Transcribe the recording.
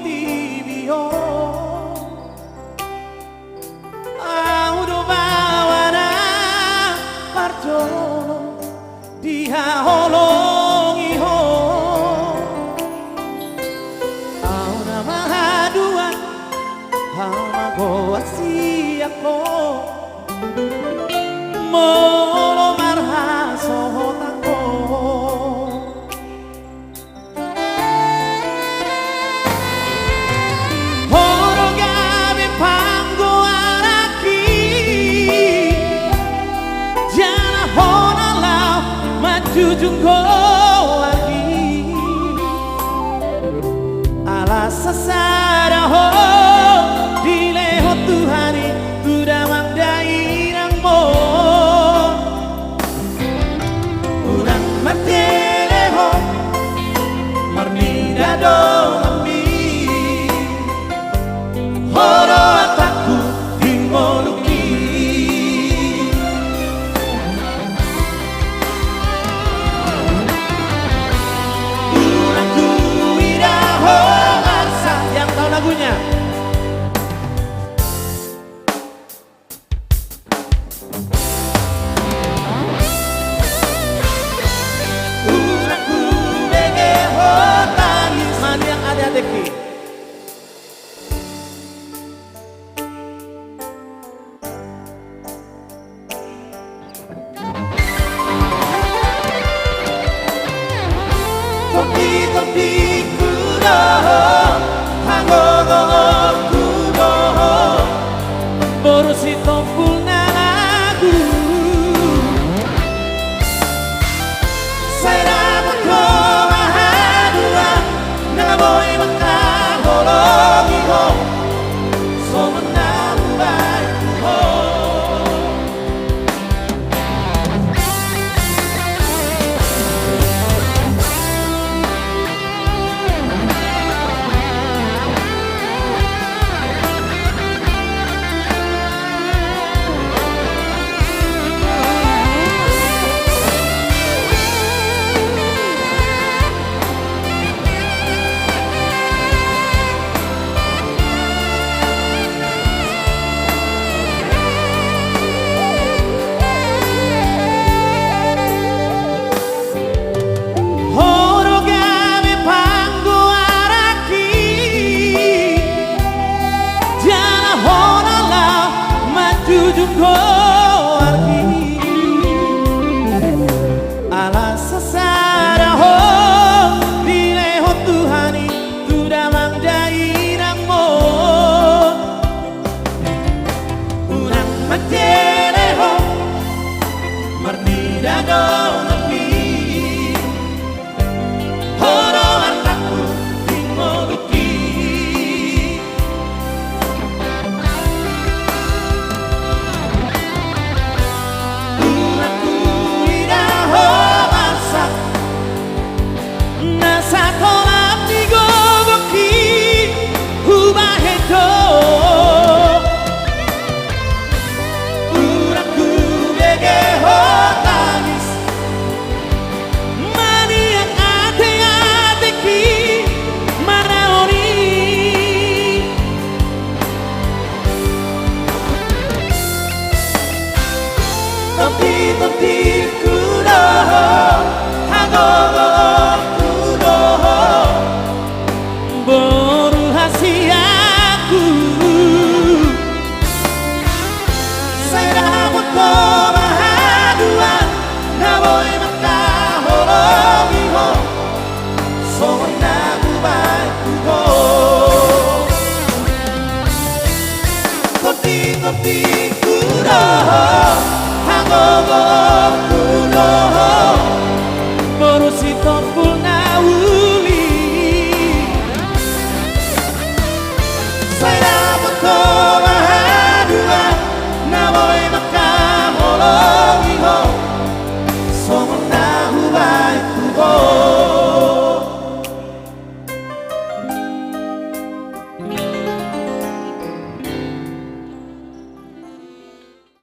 tibio audo bawana parjono dia holongi ho auna mahadua hama goa siako molo marha sohotango horogabe pango araki jana honala majujunggo lagi ala sasara ho dileho Tuhani tudah mandai nangmo urang mateleho marnida do ami horo ataku dimoluki urangku iraho arsa yang tahu lagunya. Deki. Topi kudo, hangogo kudo, borusi tompul nalagu. Saya dapat kau mahadua, boy makaholo